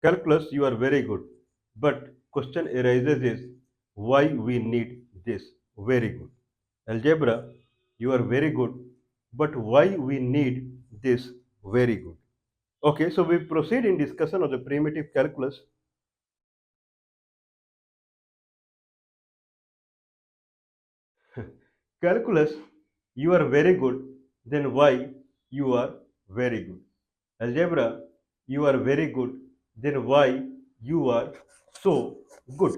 Calculus, you are very good. But question arises is why we need this? Very good. Algebra, you are very good. But why we need this? Very good. Okay, so we proceed in discussion of the primitive calculus. Calculus, you are very good. Then why you are very good? Algebra, you are very good. Then why you are so good?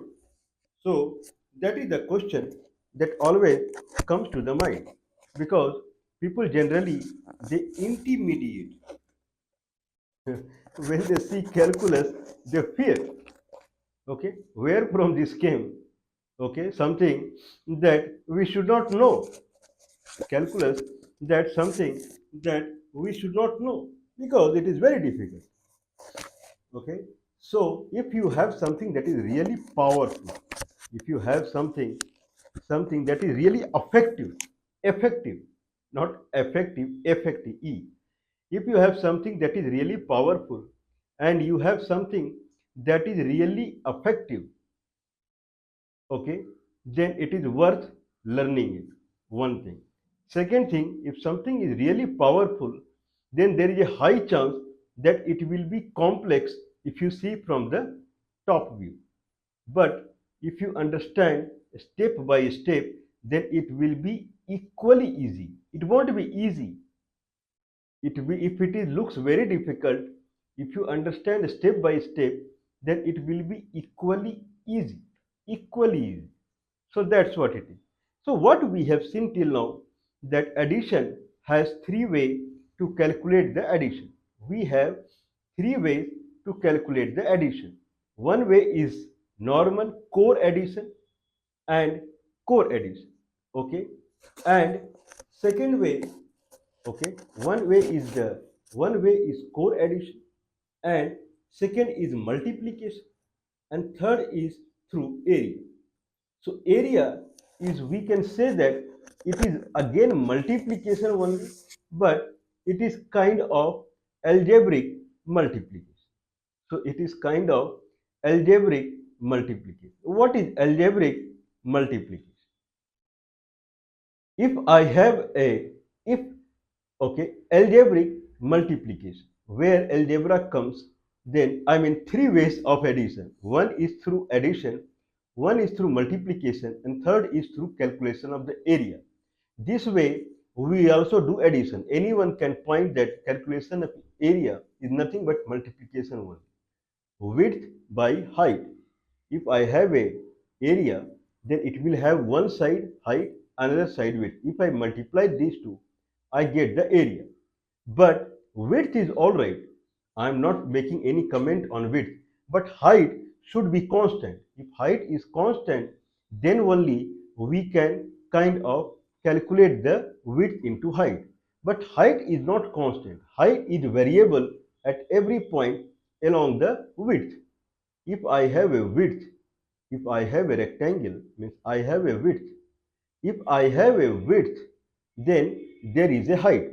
So that is the question that always comes to the mind because people generally they intimidate when they see calculus they fear. Okay, where from this came? Okay, something that we should not know. Calculus, that something that we should not know because it is very difficult. Okay, so if you have something that is really powerful, if you have something that is really effective, not effective, effective, e, if you have something that is really powerful and you have something that is really effective, okay, then it is worth learning it. One thing. Second thing, if something is really powerful, then there is a high chance that it will be complex if you see from the top view. But if you understand step by step, then it will be equally easy. It won't be easy. It be, if it is looks very difficult, if you understand step by step, then it will be easy, equally easy. So that's what it is. So what we have seen till now, that addition has three ways to calculate the addition. We have three ways to calculate the addition. One way is normal core addition and core addition. Okay, and second way, okay, one way is core addition, and second is multiplication, and third is through area. So area is, we can say that it is again multiplication only, but it is kind of algebraic multiplication. So it is kind of algebraic multiplication. What is algebraic multiplication? If I have a, if, okay, algebraic multiplication, where algebra comes, then I mean three ways of addition. One is through addition, one is through multiplication, and third is through calculation of the area. This way, we also do addition. Anyone can point that calculation of area is nothing but multiplication only. Width by height. If I have a area, then it will have one side height, another side width. If I multiply these two, I get the area. But width is all right. I am not making any comment on width, but height should be constant. If height is constant, then only we can kind of calculate the width into height. But height is not constant. Height is variable at every point along the width. If I have a width, if I have a rectangle, means I have a width. If I have a width, then there is a height.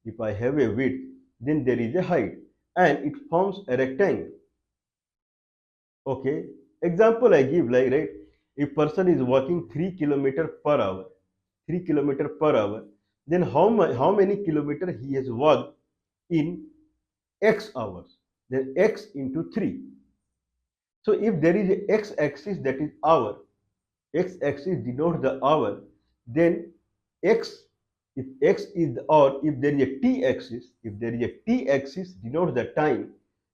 If I have a width, then there is a height, and it forms a rectangle. Okay. Example I give, like, right, if person is walking 3 kilometers per hour, 3 kilometers per hour, then how many kilometers he has walked in x hours? Then x into 3. So if there is a x-axis, that is hour, x-axis denotes the hour, then x, if x is the, or if there is a t-axis, if there is a t-axis denotes the time,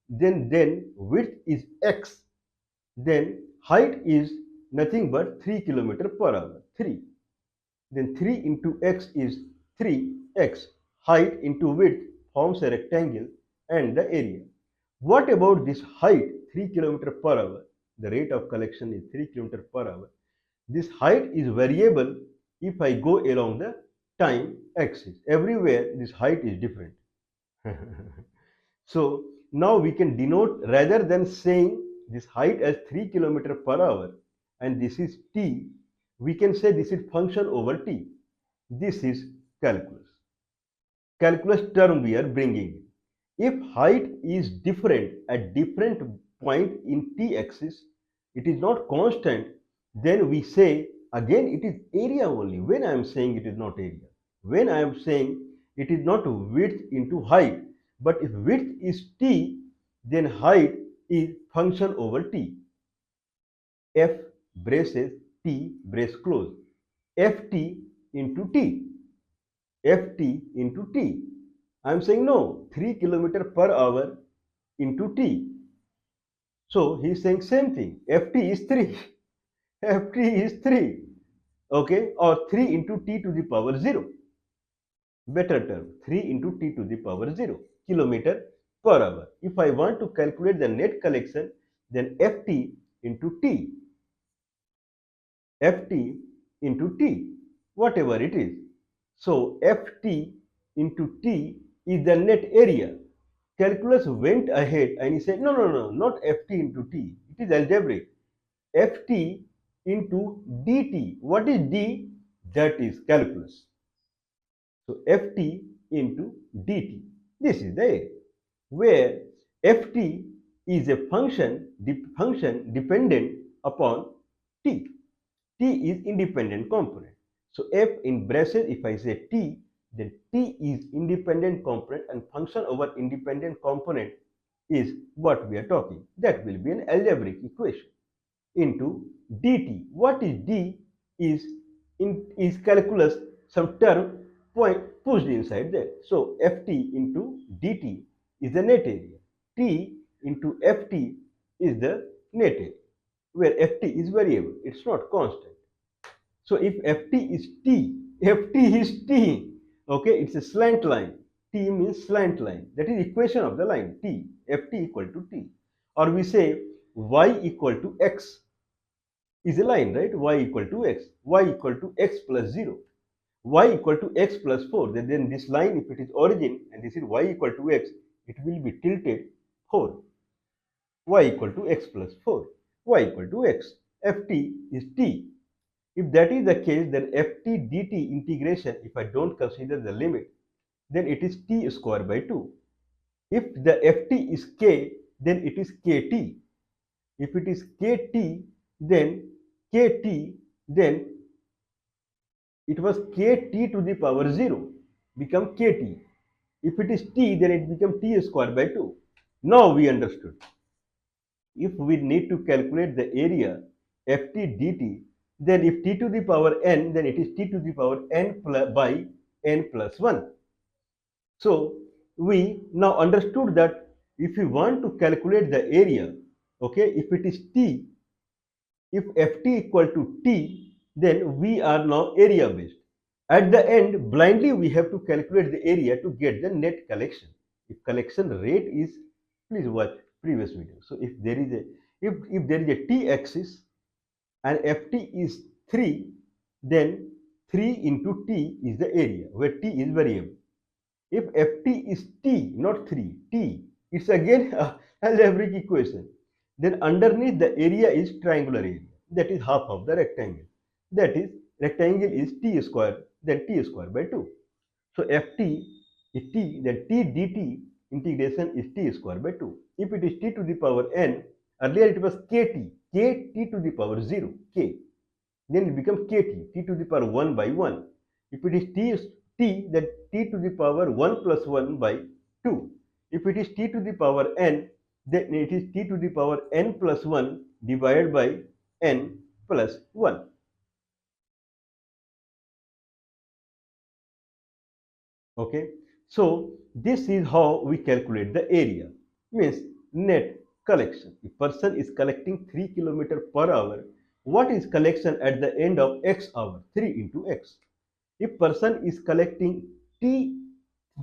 then width is x, then height is nothing but 3 kilometers per hour, 3. Then 3 into x is 3x. Height into width forms a rectangle and the area. What about this height, 3 kilometers per hour? The rate of collection is 3 kilometers per hour. This height is variable if I go along the time axis. Everywhere this height is different. So now we can denote, rather than saying this height as 3 kilometers per hour and this is t, we can say this is function over t. This is calculus. Calculus term we are bringing in. If height is different at different point in t-axis, it is not constant, then we say again it is area only. When I am saying it is not area, when I am saying it is not width into height, but if width is t, then height is function over t. F braces T brace close. Ft into T. Ft into T. I am saying no, 3 kilometer per hour into T. So he is saying same thing. Ft is 3. Ft is 3. Okay, or 3 into T to the power 0. Better term, 3 into T to the power 0 kilometer per hour. If I want to calculate the net collection, then Ft into T, Ft into T, whatever it is. So Ft into T is the net area. Calculus went ahead and he said, no, no, no, not Ft into T. It is algebraic. Ft into dt. What is d? That is calculus. So Ft into dt. This is the area where Ft is a function dependent upon t. T is independent component. So F in braces, if I say T, then T is independent component and function over independent component is what we are talking. That will be an algebraic equation into dt. What is d is calculus, some term point pushed inside there. So Ft into dt is the net area. T into Ft is the net area, where Ft is variable. It's not constant. So if Ft is T, Ft is T, okay, it's a slant line. T means slant line. That is equation of the line, T, Ft equal to T. Or we say y equal to x is a line, right? Y equal to x, y equal to x plus 0, y equal to x plus 4. Then this line, if it is origin and this is y equal to x, it will be tilted 4. Y equal to x plus 4, y equal to x. Ft is T. If that is the case, then Ft dt integration, if I don't consider the limit, then it is t square by 2. If the Ft is k, then it is kt. If it is kt, then then it was kt to the power 0, become kt. If it is t, then it becomes t square by 2. Now we understood. If we need to calculate the area Ft dt, then if t to the power n, then it is t to the power n by n plus 1. So we now understood that if we want to calculate the area, okay, if it is t, if Ft equal to t, then we are now area based. At the end, blindly we have to calculate the area to get the net collection. If collection rate is, please watch previous video. So if there is a there is a t-axis and Ft is 3, then 3 into t is the area where t is variable. If Ft is t, not 3, t, it's again a algebraic equation. Then underneath the area is triangular area. That is half of the rectangle. That is, rectangle is t square, then t square by 2. So Ft is t, then t dt integration is t square by 2. If it is t to the power n, earlier it was kt to the power 0, k. Then it becomes kt, t to the power 1 by 1. If it is t, then t to the power 1 plus 1 by 2. If it is t to the power n, then it is t to the power n plus 1 divided by n plus 1. Okay, so this is how we calculate the area, means net collection. If person is collecting 3 kilometer per hour, what is collection at the end of x hour? 3 into x. If person is collecting t,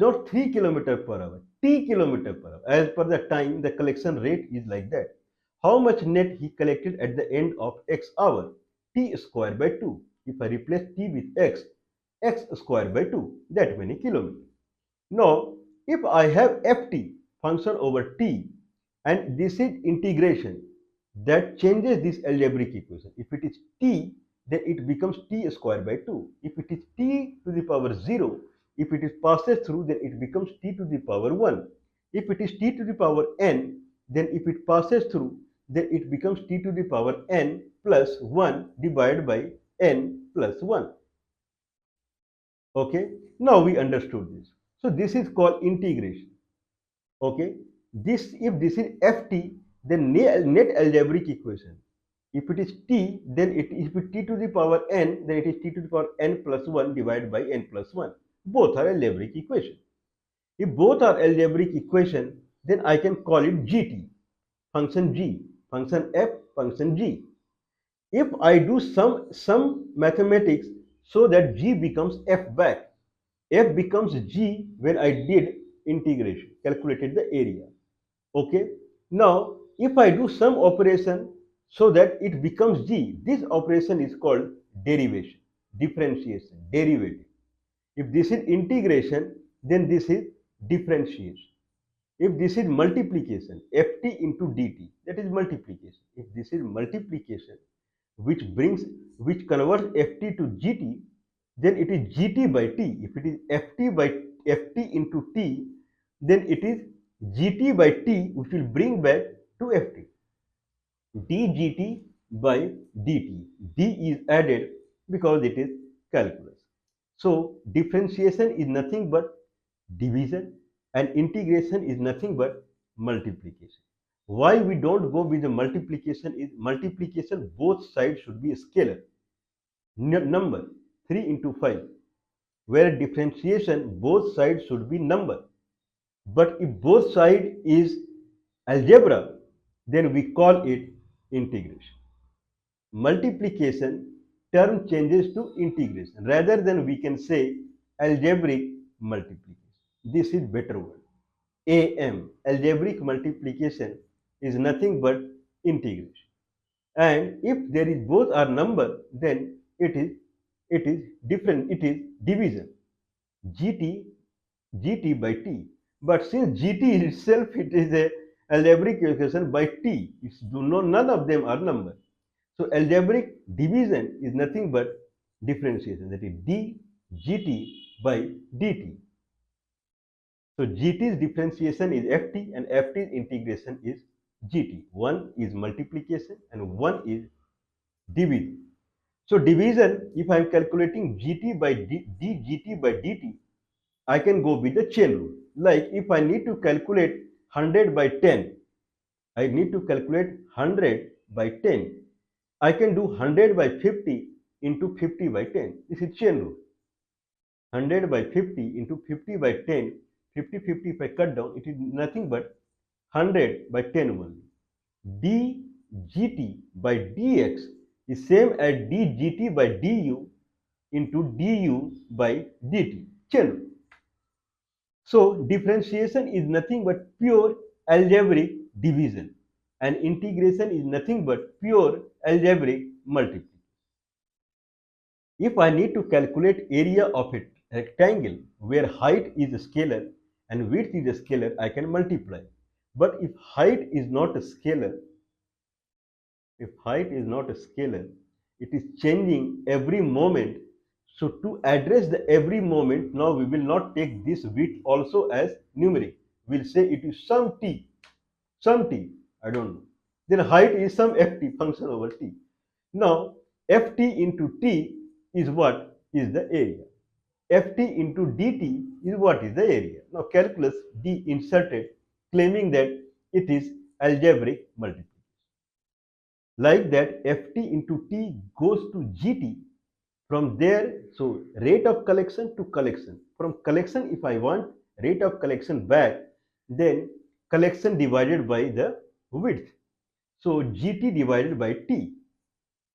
not 3 kilometer per hour, t kilometer per hour, as per the time the collection rate is like that. How much net he collected at the end of x hour? T square by 2. If I replace t with x square by 2, that many kilometers. Now, if I have ft, function over t, and this is integration, that changes this algebraic equation. If it is t, then it becomes t square by 2. If it is t to the power 0, if it is passes through, then it becomes t to the power 1. If it is t to the power n, then if it passes through, then it becomes t to the power n plus 1 divided by n plus 1. Okay, now we understood this. So this is called integration. Okay, this, if this is ft, then net algebraic equation. If it is t, then if it t to the power n, then it is t to the power n plus 1 divided by n plus 1. Both are algebraic equation. If both are algebraic equation, then I can call it gt, function g, function f, function g. If I do some mathematics so that g becomes f back, f becomes g when I did integration, calculated the area. Okay, now if I do some operation so that it becomes g, this operation is called derivation, differentiation, derivative. If this is integration, then this is differentiation. If this is multiplication, ft into dt, that is multiplication. If this is multiplication, which converts ft to gt, then it is gt by t. If it is ft into t, then it is gt by t, which will bring back to ft. dgt by dt. D is added because it is calculus. So differentiation is nothing but division and integration is nothing but multiplication. Why we don't go with the multiplication is multiplication both sides should be a scalar number 3 into 5, where differentiation both sides should be number. But if both side is algebra, then we call it integration. Multiplication term changes to integration. Rather than we can say algebraic multiplication. This is better word. AM, algebraic multiplication, is nothing but integration. And if there is both are number, then it is different. It is division. GT GT by T. But since GT itself it is a algebraic equation by T, it's none of them are number. So algebraic division is nothing but differentiation, that is d gt by dt. So gt's differentiation is ft and ft's integration is gt. One is multiplication and one is division. So division, if I am calculating gt by dgt by dt, I can go with the chain rule. Like if I need to calculate 100 by 10, I need to calculate 100 by 10. I can do 100 by 50 into 50 by 10. This is chain rule. 100 by 50 into 50 by 10, 50, 50 if I cut down, it is nothing but 100 by 10 only. dgt by dx is same as dgt by du into du by dt. Chain rule. So differentiation is nothing but pure algebraic division and integration is nothing but pure algebraic multiplication. If I need to calculate area of a rectangle where height is a scalar and width is a scalar, I can multiply. But if height is not a scalar, it is changing every moment. So to address the every moment, now we will not take this width also as numeric. We'll say it is some t, I don't know. Then height is some ft, function over t. Now ft into t is what is the area. ft into dt is what is the area. Now calculus d inserted, claiming that it is algebraic multiplication. Like that, ft into t goes to gt. From there, so rate of collection to collection. From collection, if I want rate of collection back, then collection divided by the width. So gt divided by t,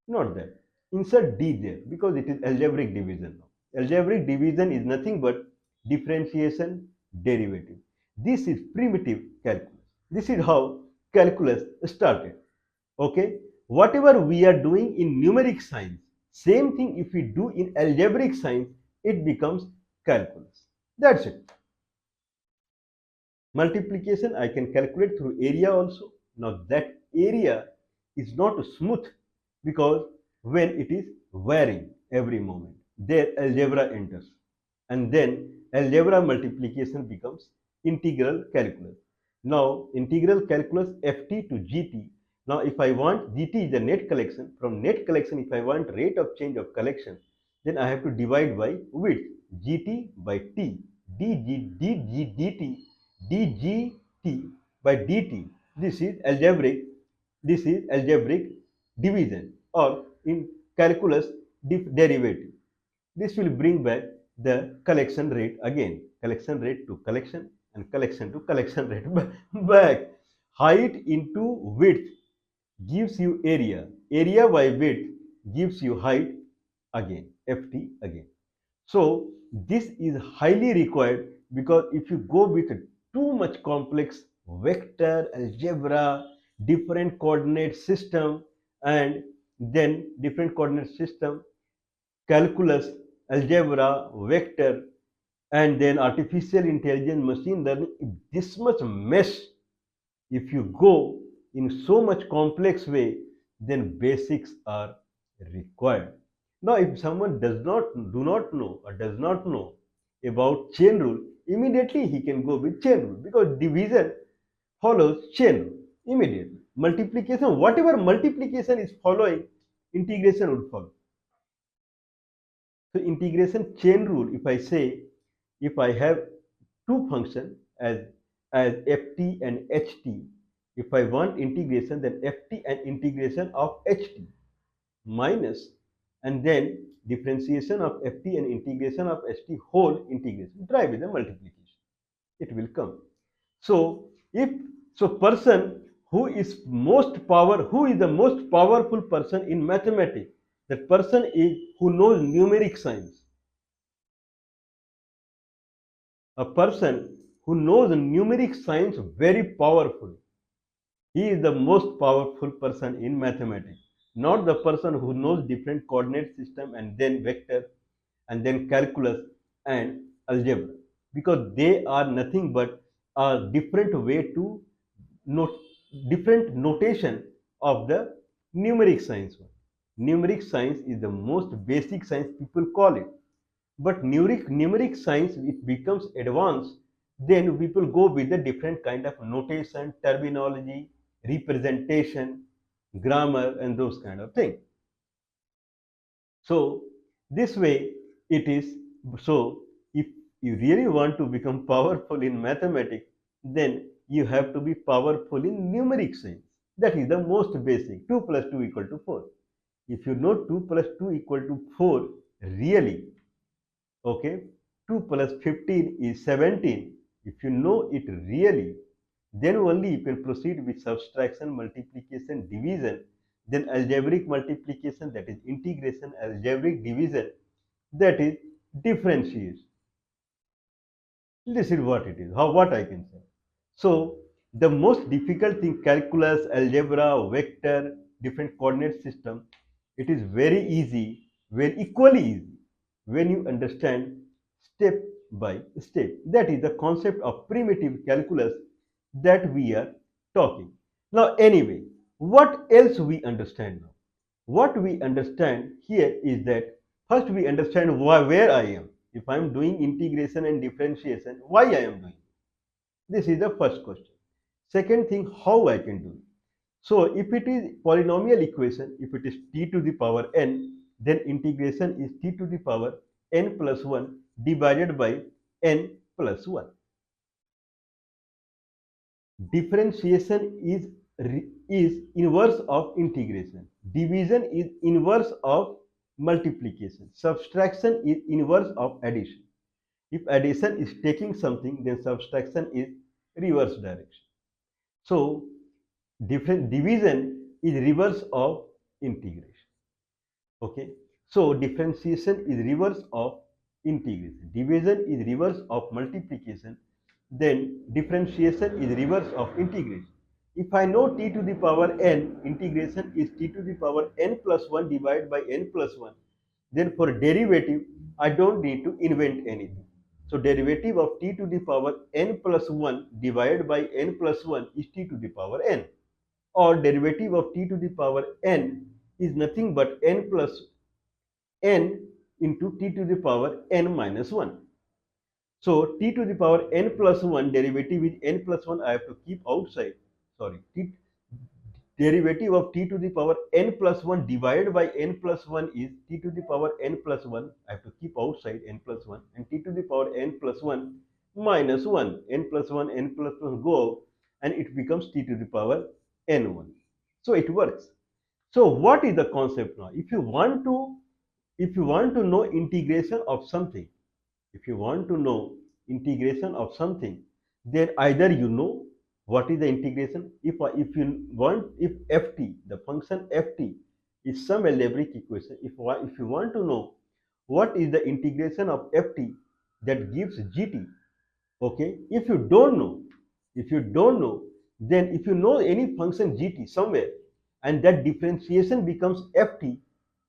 not that. Insert d there because it is algebraic division now. Algebraic division is nothing but differentiation derivative. This is primitive calculus. This is how calculus started. Okay, whatever we are doing in numeric science, same thing if we do in algebraic science, it becomes calculus. That's it. Multiplication I can calculate through area also. Now that area is not smooth because when it is varying every moment, there algebra enters and then algebra multiplication becomes integral calculus. Now integral calculus ft to gt. Now if I want gt is the net collection, from net collection if I want rate of change of collection, then I have to divide by width, gt by t, dgt by dt. This is algebraic division, or in calculus derivative. This will bring back the collection rate again, collection rate to collection and collection to collection rate back. Height into width gives you area, area by width gives you height again, ft again. So this is highly required, because if you go with too much complex vector, algebra, different coordinate system, and then different coordinate system, calculus, algebra, vector, and then artificial intelligence, machine learning, if this much mess, if you go in so much complex way, then basics are required. Now, if someone do not know or does not know about chain rule, immediately he can go with chain rule, because division follows chain rule immediately. Multiplication, whatever multiplication is following, integration would follow. So integration chain rule, if I say, if I have two functions as ft and ht, if I want integration, then ft and integration of ht minus, and then differentiation of ft and integration of ht whole integration, try with the multiplication, it will come. So if so, person who is who is the most powerful person in mathematics, that person is who knows numeric science. A person who knows numeric science very powerfully, he is the most powerful person in mathematics, not the person who knows different coordinate system and then vector and then calculus and algebra, because they are nothing but a different way to note, different notation of the numeric science. Numeric science is the most basic science, people call it. But numeric science, it becomes advanced, then people go with a different kind of notation, terminology, representation, grammar, and those kind of things. So this way it is. So if you really want to become powerful in mathematics, then you have to be powerful in numeric science. That is the most basic. 2 plus 2 equal to 4. If you know 2 plus 2 equal to 4 really, okay, 2 plus 15 is 17. If you know it really, then only you can proceed with subtraction, multiplication, division, then algebraic multiplication, that is integration, algebraic division, that is differentiation. This is what it is, what I can say. So the most difficult thing, calculus, algebra, vector, different coordinate system, it is very easy, very equally easy when you understand step by step. That is the concept of primitive calculus that we are talking. Now anyway, what else we understand now? What we understand here is that first we understand where I am. If I am doing integration and differentiation, why I am doing it? This is the first question. Second thing, how I can do it. So if it is polynomial equation, if it is t to the power n, then integration is t to the power n plus 1 divided by n plus 1. Differentiation is inverse of integration. Division is inverse of multiplication. Subtraction is inverse of addition. If addition is taking something, then subtraction is reverse direction. So different division is reverse of integration. Okay. So differentiation is reverse of integration. Division is reverse of multiplication. Then differentiation is reverse of integration. If I know t to the power n, integration is t to the power n plus 1 divided by n plus 1. Then for derivative, I don't need to invent anything. So derivative of t to the power n plus 1 divided by n plus 1 is t to the power n. Or derivative of t to the power n is nothing but n plus n into t to the power n minus 1. So t to the power n plus 1 derivative is n plus 1 I have to keep outside. Sorry, derivative of t to the power n plus 1 divided by n plus 1 is t to the power n plus 1. I have to keep outside n plus 1, and t to the power n plus 1 minus 1. N plus 1, n plus 1 go out, and it becomes t to the power n1. So it works. So what is the concept now? If you want to know integration of something, if you want to know integration of something, then either you know what is the integration. If you want, if ft, the function ft, is some algebraic equation, if you want to know what is the integration of ft that gives gt, okay, if you don't know, then if you know any function gt somewhere and that differentiation becomes ft,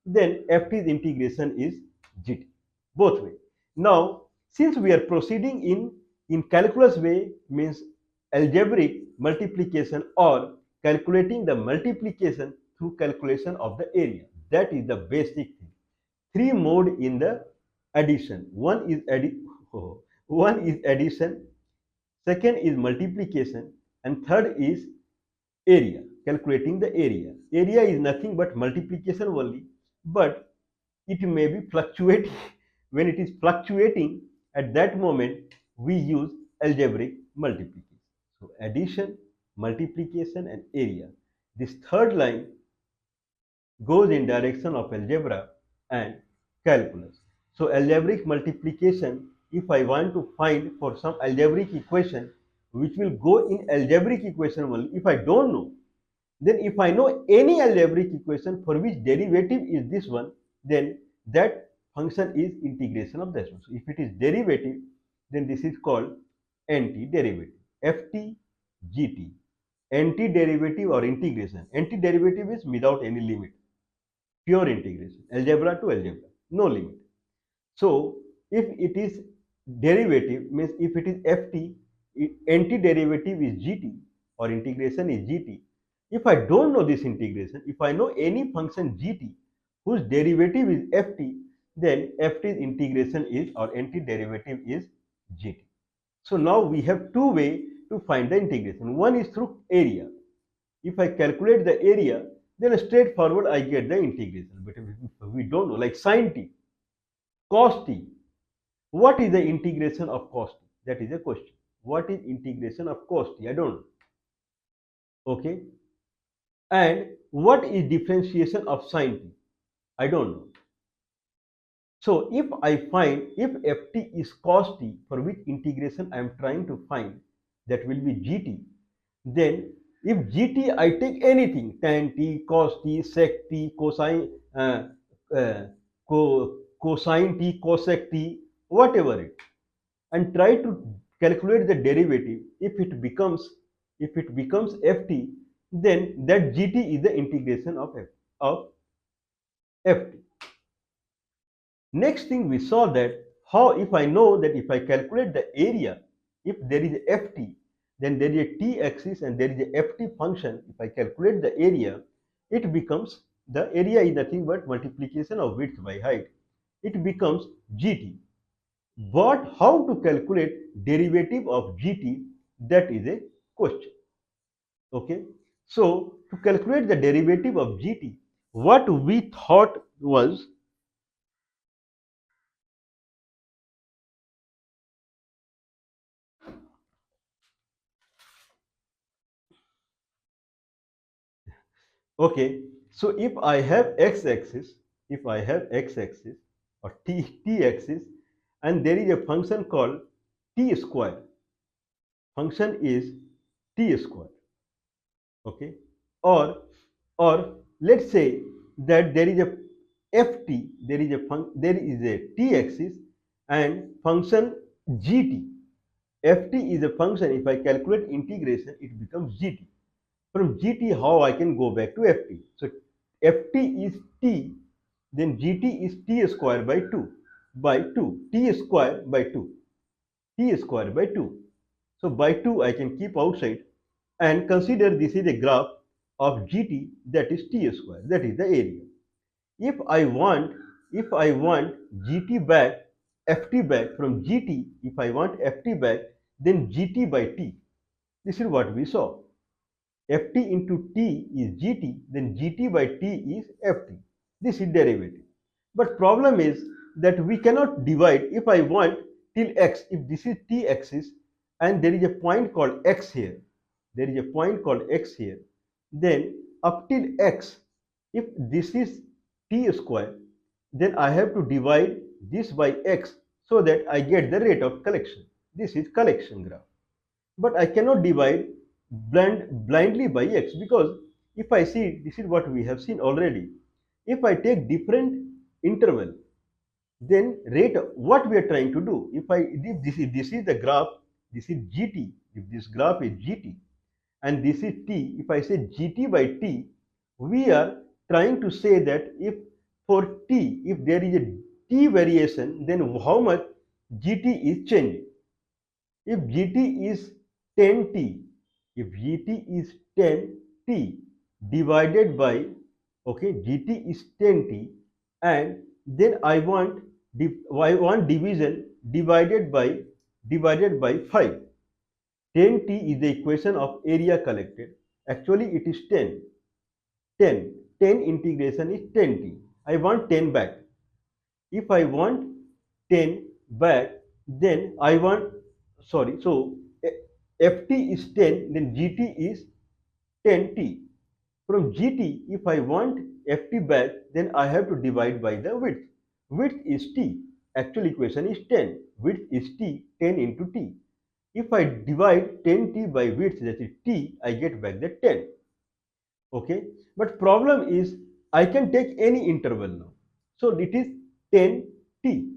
then ft's integration is gt, both way. Now, since we are proceeding in calculus way, means algebraic multiplication or calculating the multiplication through calculation of the area, that is the basic thing. Three mode in the addition. One is addition, second is multiplication, and third is area, calculating the area. Area is nothing but multiplication only, but it may be fluctuating. When it is fluctuating, at that moment we use algebraic multiplication. So addition, multiplication, and area. This third line goes in direction of algebra and calculus. So algebraic multiplication, if I want to find for some algebraic equation which will go in algebraic equation only, if I don't know, then if I know any algebraic equation for which derivative is this one, then that function is integration of this one. So if it is derivative, then this is called antiderivative. ft, gt, antiderivative or integration. Antiderivative is without any limit, pure integration, algebra to algebra, no limit. So if it is derivative, means if it is ft, antiderivative is gt or integration is gt. If I don't know this integration, if I know any function gt whose derivative is ft, then ft's integration is, or antiderivative is, gt. So now we have two ways to find the integration. One is through area. If I calculate the area, then straightforward I get the integration. But if we don't know, like sine t, cos t, what is the integration of cos t? That is a question. What is integration of cos t? I don't know. Okay. And what is differentiation of sine t? I don't know. So if I find, if ft is cos t, for which integration I am trying to find, that will be gt, then if gt I take anything, tan t, cos t, sec t, cosine, uh, cosine t, cosec t, whatever it, and try to calculate the derivative, if it becomes ft, then that gt is the integration of ft. Next thing we saw that how, if I know that if I calculate the area, if there is a ft, then there is a t-axis and there is a ft function. If I calculate the area, it becomes, the area is nothing but multiplication of width by height. It becomes gt. But how to calculate derivative of gt, that is a question. Okay. So to calculate the derivative of gt, what we thought was, okay, so if I have x-axis, or t-axis, and there is a function called t square, function is t square, okay, or or let's say that there is a ft, there is a t-axis and function gt. ft is a function, if I calculate integration, it becomes gt. From gt, how I can go back to ft? So ft is t, then gt is t square by 2, t square by 2, t square by 2. So by 2 I can keep outside and consider this is a graph of gt, that is t square, that is the area. If I want gt back ft back from gt, if I want ft back, then gt by t. This is what we saw. ft into t is gt, then gt by t is ft. This is derivative. But problem is that we cannot divide if I want till x, if this is t axis and there is a point called x here, there is a point called x here, then up till x, if this is t square, then I have to divide this by x so that I get the rate of collection. This is collection graph. But I cannot divide blindly by x, because if I see, this is what we have seen already. If I take different interval, then rate what we are trying to do. If this is the graph, this is gt. If this graph is gt and this is t, if I say gt by t, we are trying to say that if for t, if there is a t variation, then how much gt is changing. If gt is 10t, if gt is 10t divided by, okay, gt is 10t, and then I want division divided by 5. 10t is the equation of area collected. Actually it is 10. 10 integration is 10t. I want 10 back. If I want 10 back, then I want, sorry, so ft is 10, then gt is 10t. From gt, if I want ft back, then I have to divide by the width. Width is t. Actual equation is 10. Width is t, 10 into t. If I divide 10t by width, that is t, I get back the 10. Okay, but problem is I can take any interval now. So it is 10t.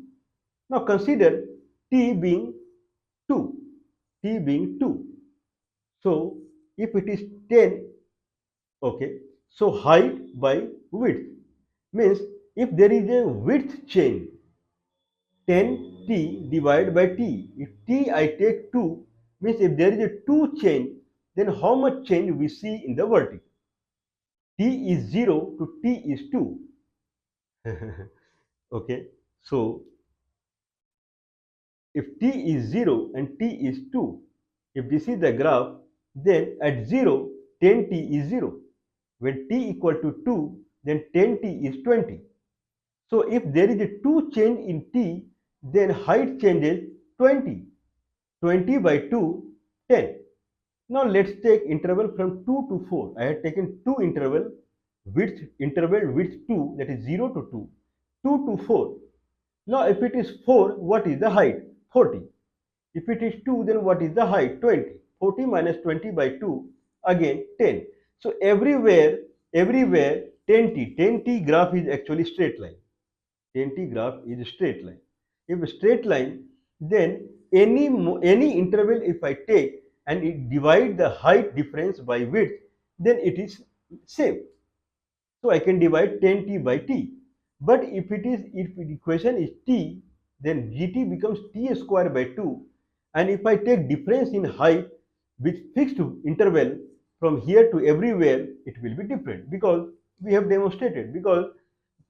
Now consider t being 2. T being 2. So if it is 10, okay, so height by width means if there is a width change, 10t divided by t, if t I take 2, means if there is a 2 change, then how much change we see in the vertical? T is 0 to t is 2. Okay, so if t is 0 and t is 2, if this is the graph, then at 0, 10t is 0. When t equal to 2, then 10t is 20. So if there is a 2 change in t, then height changes 20. 20 by 2, 10. Now let's take interval from 2 to 4. I had taken 2 interval width 2, that is 0 to 2. 2 to 4. Now if it is 4, what is the height? 40. If it is 2, then what is the height? 20. 40 minus 20 by 2, again 10. So everywhere 10t graph is actually straight line. 10t graph is a straight line. If a straight line, then any interval if I take and it divide the height difference by width, then it is same. So I can divide 10t by t. But if the equation is t, then gt becomes t square by 2. And if I take difference in height with fixed interval from here to everywhere, it will be different, because we have demonstrated, because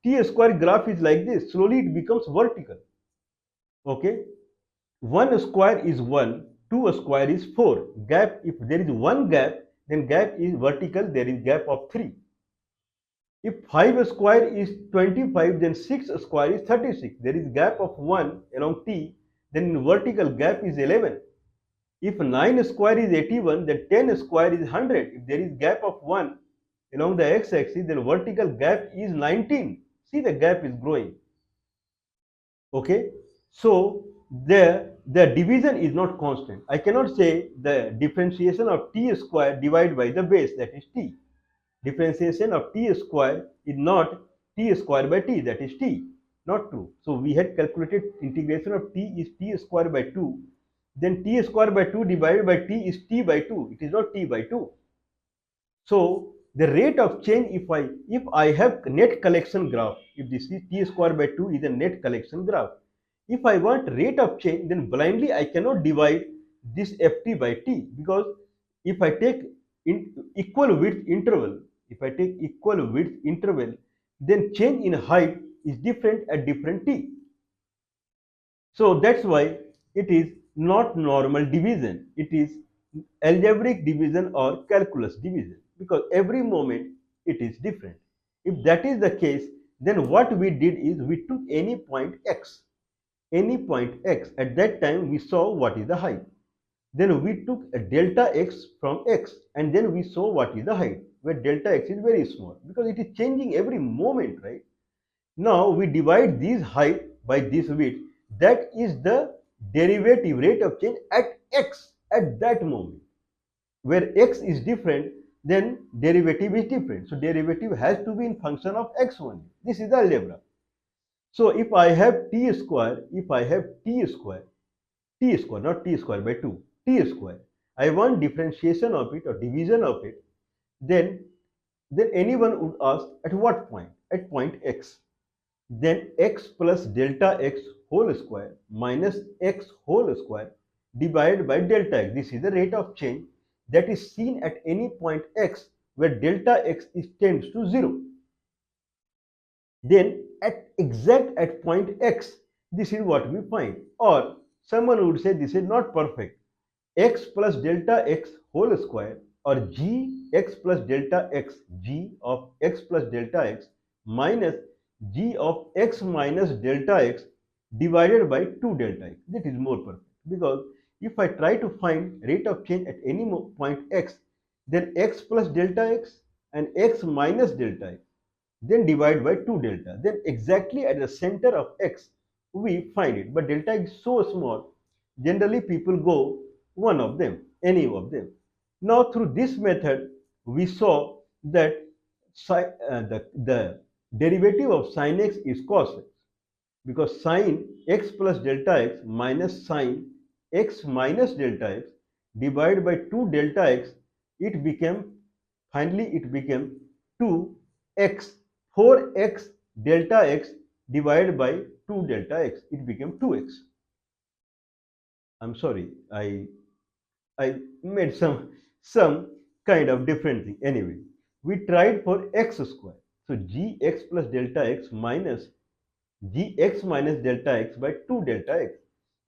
t square graph is like this. Slowly it becomes vertical. Okay. 1 square is 1, 2 square is 4. Gap, if there is one gap, then gap is vertical, there is gap of 3. If 5 square is 25, then 6 square is 36. There is gap of 1 along T, then vertical gap is 11. If 9 square is 81, then 10 square is 100. If there is gap of 1 along the x-axis, then vertical gap is 19. See, the gap is growing. Okay, so the division is not constant. I cannot say the differentiation of t square divided by the base, that is t. Differentiation of t square is not t square by t, that is t. Not true. So we had calculated integration of t is t square by 2. Then t square by 2 divided by t is t by 2. It is not t by 2. So the rate of change, if I have net collection graph, if this is t square by 2 is a net collection graph. If I want rate of change, then blindly I cannot divide this ft by t, because if I take equal width interval, then change in height is different at different t. So that's why it is not normal division. It is algebraic division or calculus division, because every moment it is different. If that is the case, then what we did is we took any point x. Any point x. At that time we saw what is the height. Then we took a delta x from x, and then we saw what is the height, where delta x is very small because it is changing every moment, right? Now we divide this height by this width. That is the derivative rate of change at x at that moment. Where x is different, then derivative is different. So derivative has to be in function of x only. This is the algebra. So if I have t square, not t square by 2, t square, I want differentiation of it or division of it, then anyone would ask at what point? At point x. Then x plus delta x whole square minus x whole square divided by delta x. This is the rate of change that is seen at any point x where delta x is tends to 0. Then at point x, this is what we find. Or someone would say this is not perfect. X plus delta x whole square, or g x plus delta x, g of x plus delta x minus g of x minus delta x divided by 2 delta x. That is more perfect, because if I try to find rate of change at any point x, then x plus delta x and x minus delta x, then divide by 2 delta, then exactly at the center of x we find it. But delta is so small, generally people go one of them, any of them. Now through this method we saw that the derivative of sin x is cos x, because sin x plus delta x minus sin x minus delta x divided by 2 delta x, it became, finally it became 2x, 4x delta x divided by 2 delta x, it became 2x. I'm sorry, I made some kind of different thing. Anyway, we tried for x square. So gx plus delta x minus gx minus delta x by 2 delta x.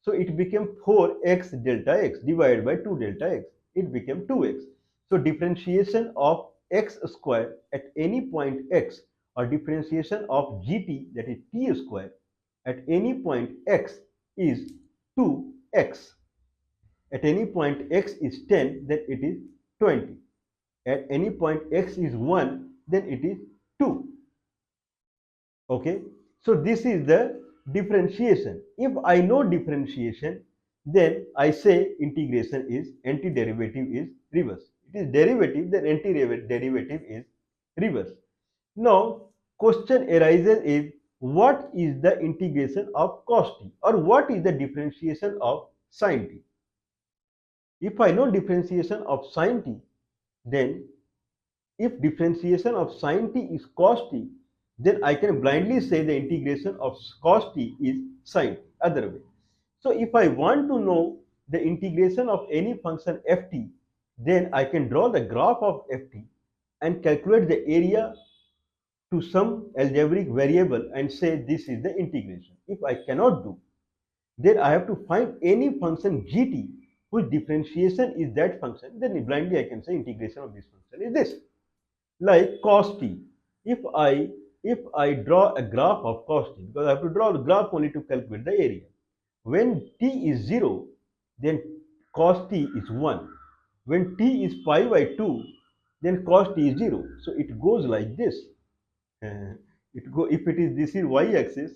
So it became 4x delta x divided by 2 delta x. It became 2x. So differentiation of x square at any point x, or differentiation of gt, that is t square, at any point x is 2x. At any point x is 10, then it is 20. At any point x is 1, then it is 2. Okay, so this is the differentiation. If I know differentiation, then I say integration is, antiderivative is reverse. It is derivative, then antiderivative is reverse. Now question arises is, what is the integration of cos t, or what is the differentiation of sin t? If I know differentiation of sin t, then if differentiation of sin t is cos t, then I can blindly say the integration of cos t is sin t, other way. So if I want to know the integration of any function ft, then I can draw the graph of ft and calculate the area to some algebraic variable and say this is the integration. If I cannot do, then I have to find any function gt whose differentiation is that function, then blindly I can say integration of this function is this. Like cos t, if I draw a graph of cos t, because I have to draw the graph only to calculate the area. When t is 0, then cos t is 1. When t is pi by 2, then cos t is 0. So it goes like this. If it is, this is y-axis,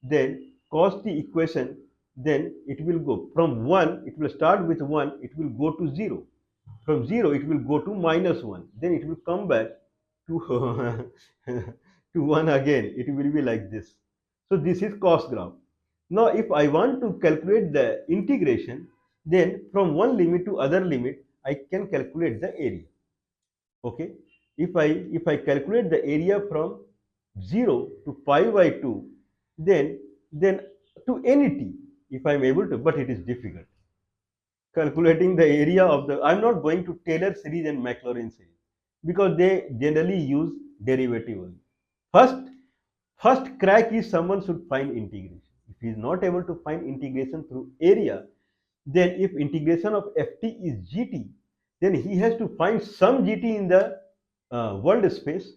then cos t equation, then it will go from 1, it will start with 1, it will go to 0. From 0 it will go to minus 1, then it will come back to to 1 again. It will be like this. So this is cos graph. Now if I want to calculate the integration, then from one limit to other limit I can calculate the area. Okay, if I calculate the area from 0 to pi by 2, then to any t, if I am able to, but it is difficult calculating the area of the, I am not going to Taylor series and Maclaurin series, because they generally use derivative only. First crack is someone should find integration. If he is not able to find integration through area, then if integration of ft is gt, then he has to find some gt in the world space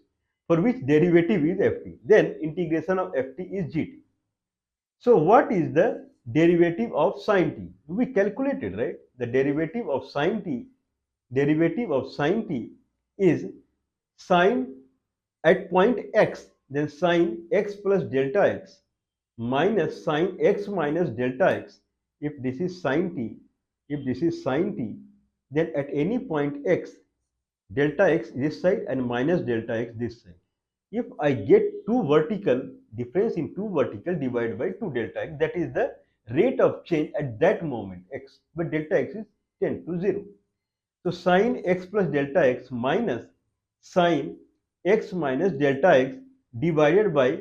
for which derivative is ft. Then integration of ft is gt. So what is the derivative of sine t? We calculated, right? The derivative of sine t is sine at point x, then sine x plus delta x minus sine x minus delta x. If this is sine t, then at any point x, delta x this side and minus delta x this side. If I get two vertical, difference in two vertical divided by 2 delta x, that is the rate of change at that moment x, but delta x is 10 to 0. So sine x plus delta x minus sine x minus delta x divided by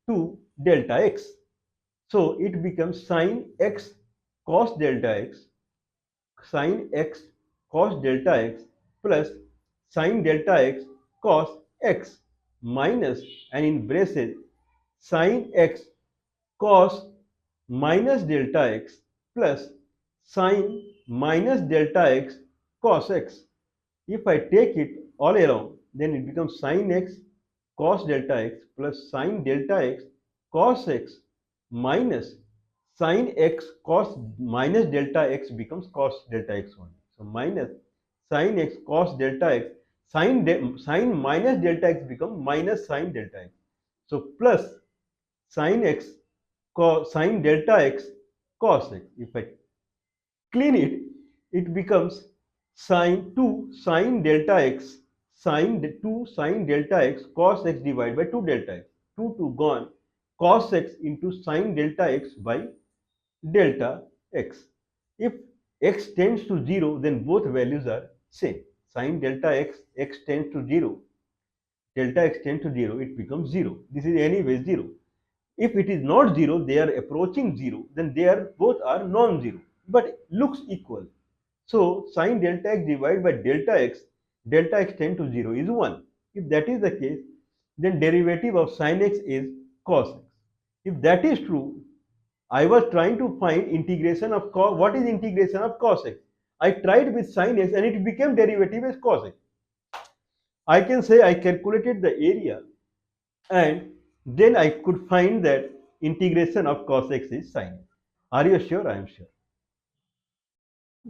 2 delta x. So it becomes sine x cos delta x, sine x cos delta x plus sine delta x cos x minus, and in braces, sine x cos minus delta x plus sine minus delta x cos x. If I take it all around, then it becomes sine x cos delta x plus sine delta x cos x minus sine x cos minus delta x becomes cos delta x only. So minus sine x cos delta x, sine minus delta x become minus sine delta x. So plus sine x cos sine delta x cos x. If I clean it, it becomes sine 2 sine delta x sine 2 sine delta x cos x divided by 2 delta x. 2 gone, cos x into sine delta x by delta x. If x tends to 0, then both values are same. Sine delta x tends to 0, delta x tends to 0, it becomes 0. This is anyway 0. If it is not 0, they are approaching 0, then they are both are non-zero, but looks equal. So sine delta x divided by delta x tends to 0 is 1. If that is the case, then derivative of sine x is cos x. If that is true, I was trying to find integration of cos. What is integration of cos x? I tried with sin x and it became derivative as cos x. I can say I calculated the area and then I could find that integration of cos x is sin x. Are you sure? I am sure.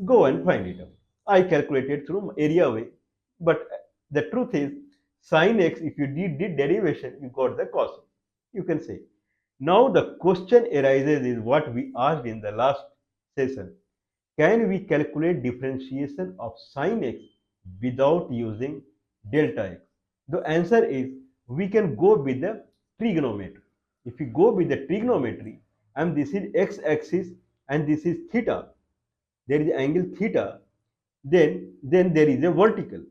Go and find it out. I calculated through area way, but the truth is sin x, if you did derivation, you got the cos x. You can say. Now the question arises is what we asked in the last session. Can we calculate differentiation of sin x without using delta x? The answer is we can go with the trigonometry. If we go with the trigonometry and this is x-axis and this is theta, there is angle theta, then there is a vertical.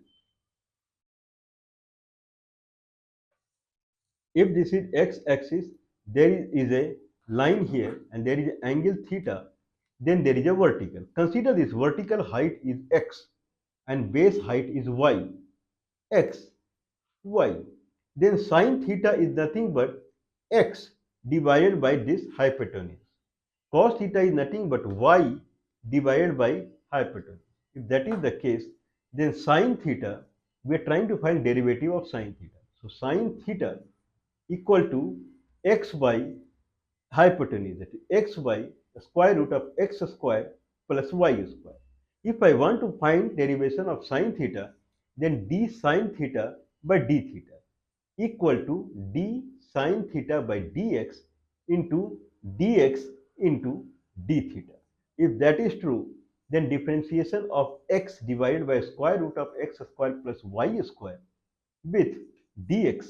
If this is x-axis, there is a line here and there is angle theta, then there is a vertical. Consider this vertical height is x and base height is y. X, y. Then sine theta is nothing but x divided by this hypotenuse. Cos theta is nothing but y divided by hypotenuse. If that is the case, then sine theta, we are trying to find derivative of sine theta. So sine theta equal to x by hypotenuse, that is x by the square root of x square plus y square. If I want to find derivation of sine theta, then d sine theta by d theta equal to d sine theta by dx into dx into d theta. If that is true, then differentiation of x divided by square root of x square plus y square with dx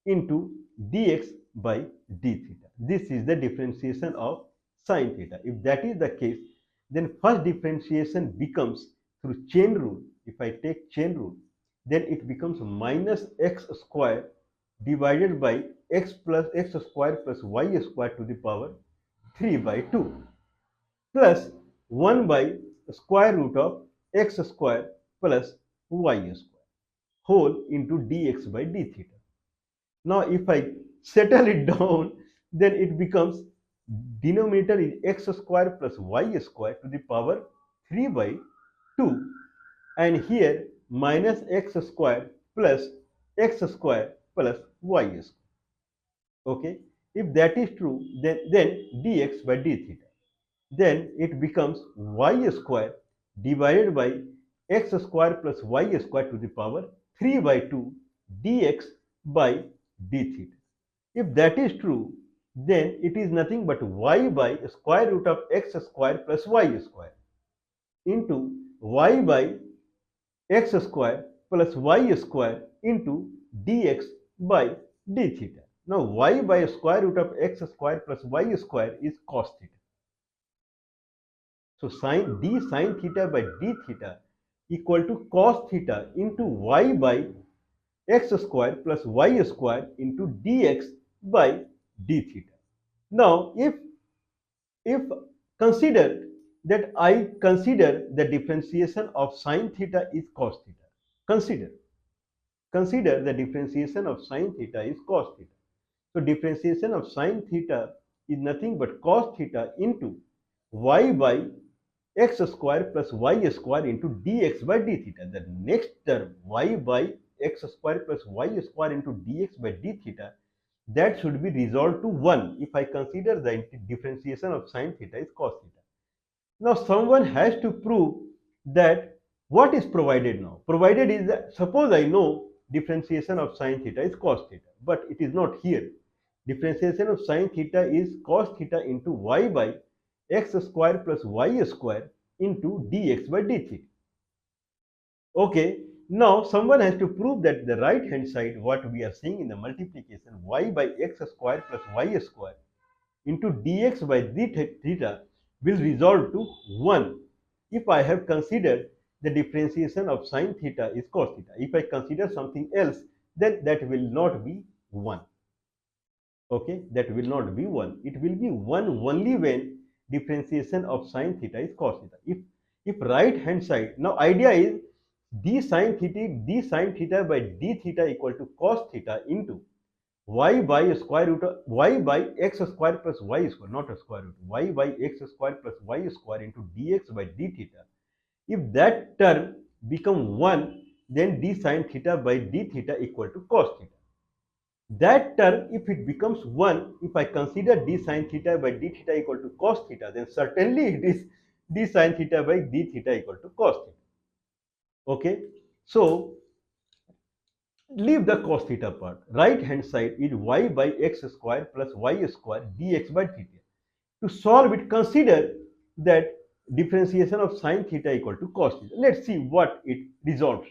into dx by d theta. This is the differentiation of sine theta. If that is the case, then first differentiation becomes through chain rule. If I take chain rule, then it becomes minus x square divided by x plus x square plus y square to the power 3 by 2 plus 1 by square root of x square plus y square whole into dx by d theta. Now if I settle it down, then it becomes denominator is x square plus y square to the power 3 by 2, and here minus x square plus y square. Okay, if that is true, then dx by d theta, then it becomes y square divided by x square plus y square to the power 3 by 2 dx by d theta. If that is true, then it is nothing but y by square root of x square plus y square into y by x square plus y square into dx by d theta. Now y by square root of x square plus y square is cos theta. So d sine theta by d theta equal to cos theta into y by x square plus y square into dx by d theta. Now if consider that I consider the differentiation of sine theta is cos theta. Consider the differentiation of sine theta is cos theta. So differentiation of sine theta is nothing but cos theta into y by x square plus y square into dx by d theta. The next term, y by x square plus y square into dx by d theta, that should be resolved to 1 if I consider the differentiation of sine theta is cos theta. Now someone has to prove that what is provided now. Provided is that suppose I know differentiation of sine theta is cos theta, but it is not here. Differentiation of sine theta is cos theta into y by x square plus y square into dx by d theta. Okay, now someone has to prove that the right hand side, what we are seeing in the multiplication, y by x square plus y square into dx by d theta will resolve to 1 if I have considered the differentiation of sine theta is cos theta. If I consider something else, then that will not be 1. Okay, that will not be 1. It will be 1 only when differentiation of sine theta is cos theta. If right hand side, now idea is d sine theta by d theta equal to cos theta into y by square root of y by x square plus y square, not a square root, y by x square plus y square into dx by d theta. If that term become 1, then d sine theta by d theta equal to cos theta. That term, if it becomes 1, if I consider d sine theta by d theta equal to cos theta, then certainly it is d sine theta by d theta equal to cos theta. Okay, so leave the cos theta part. Right hand side is y by x square plus y square dx by theta. To solve it, consider that differentiation of sine theta equal to cos theta. Let's see what it resolves.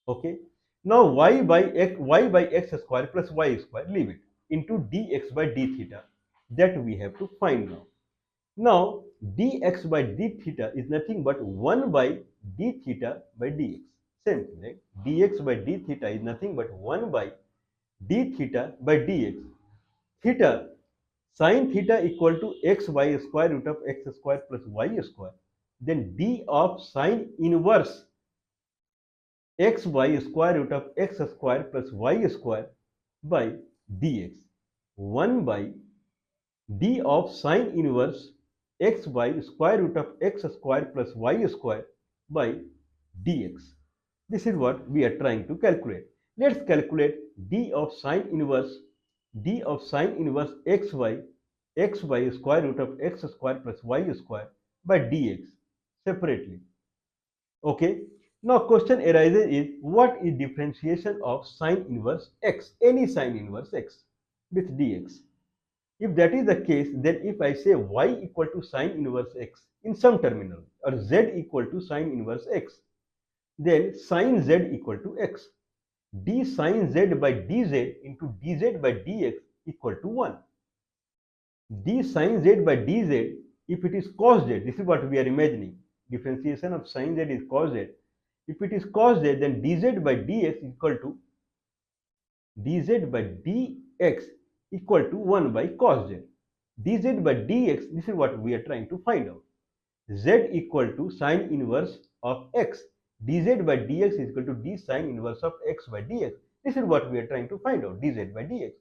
Okay. Now y by x square plus y square, leave it, into dx by d theta, that we have to find now. Now dx by d theta is nothing but 1 by d theta by dx. Same thing, right? Dx by d theta is nothing but 1 by d theta by dx. Theta, sine theta equal to x by square root of x square plus y square. Then d of sine inverse x by square root of x square plus y square by dx. 1 by d of sine inverse x by square root of x square plus y square by dx. This is what we are trying to calculate. Let's calculate d of sine inverse x by square root of x square plus y square by dx separately. Okay. Now question arises is, what is differentiation of sine inverse x, any sine inverse x with dx? If that is the case, then if I say y equal to sine inverse x in some terminal, or z equal to sine inverse x, then sine z equal to x. D sine z by dz into dz by dx equal to 1. D sine z by dz, if it is cos z, this is what we are imagining. Differentiation of sine z is cos z. If it is cos z, then dz by dx equal to dz by dx equal to 1 by cos z. Dz by dx, this is what we are trying to find out. Z equal to sine inverse of x. Dz by dx is equal to d sine inverse of x by dx. This is what we are trying to find out, dz by dx.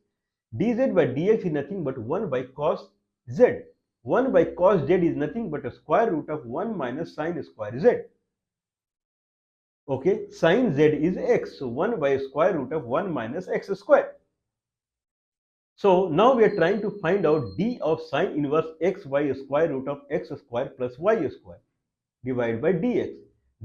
Dz by dx is nothing but 1 by cos z. 1 by cos z is nothing but a square root of 1 minus sine square z. Okay, sine z is x, so 1 by square root of 1 minus x square. So now we are trying to find out d of sine inverse x by square root of x square plus y square divided by dx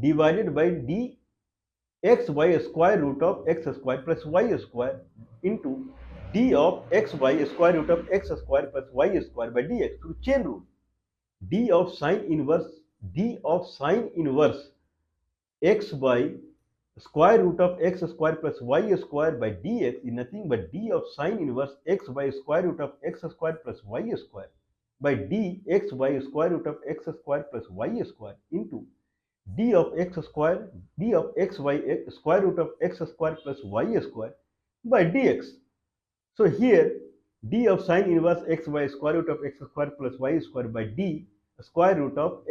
divided by dx by square root of x square plus y square into d of x by square root of x square plus y square by dx through chain rule. d of sine inverse x by square root of x square plus y square by dx is nothing but d of sine inverse x by square root of x square plus y square by dx by square root of x square plus y square into d of x by square root of x square plus y square by dx. So here d of sine inverse x by square root of x square plus y square by d square root of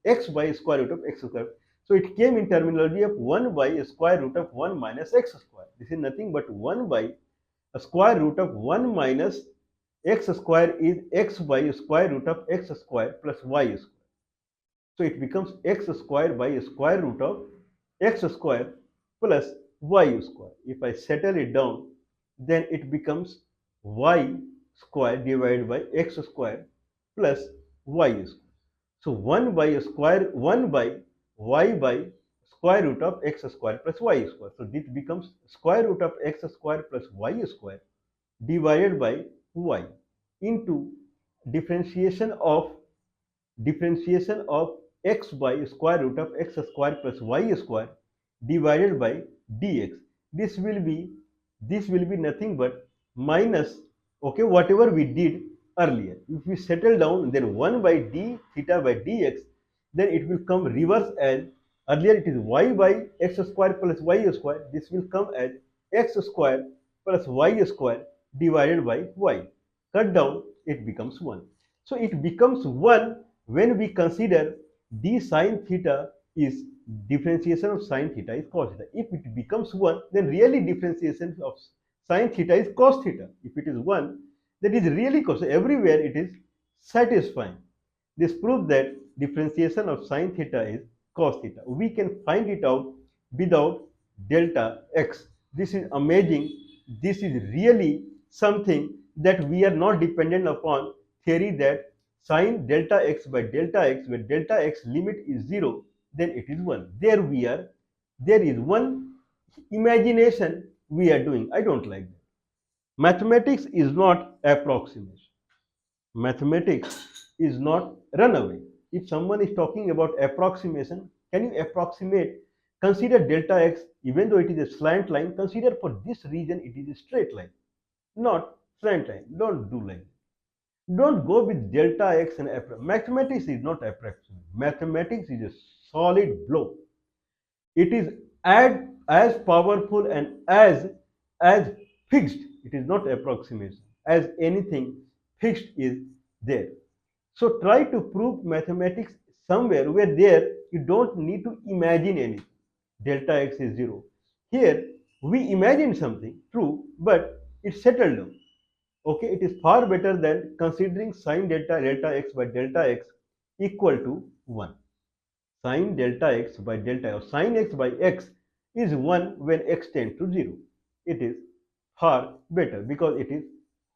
x by square root of x square. So it came in terminology of 1 by square root of 1 minus x square. This is nothing but 1 by a square root of 1 minus x square is x by square root of x square plus y square. So it becomes x square by square root of x square plus y square. If I settle it down, then it becomes y square divided by x square plus y square. So 1 by y by square root of x square plus y square. So this becomes square root of x square plus y square divided by y into differentiation of x by square root of x square plus y square divided by dx. This will be nothing but minus, okay, whatever we did earlier. If we settle down, then 1 by d theta by dx, then it will come reverse as earlier it is y by x square plus y square. This will come as x square plus y square divided by y. Cut down, it becomes 1. So it becomes 1 when we consider d sine theta is differentiation of sine theta is cos theta. If it becomes 1, then really differentiation of sine theta is cos theta. If it is 1, that is really cos. Everywhere it is satisfying. This proves that differentiation of sine theta is cos theta. We can find it out without delta x. This is amazing. This is really something that we are not dependent upon theory that sine delta x by delta x, where delta x limit is 0, then it is 1. There is one imagination we are doing. I don't like that. Mathematics is not approximation. Mathematics is not runaway. If someone is talking about approximation, can you approximate? Consider delta x, even though it is a slant line, consider for this region it is a straight line, not slant line. Don't do like that. Don't go with delta x and mathematics is not approximation. Mathematics is a solid blow. It is as powerful and as fixed. It is not approximation as anything fixed is there. So try to prove mathematics somewhere where there you don't need to imagine anything. Delta x is 0. Here we imagine something, true, but it's settled down. Okay, it is far better than considering sine delta x by delta x equal to 1. Sine delta x by delta or sine x by x is 1 when x tends to 0. It is far better because it is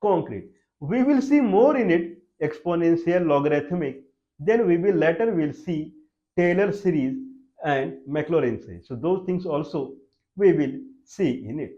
concrete. We will see more in it, exponential, logarithmic. Then we will see Taylor series and Maclaurin series. So those things also we will see in it.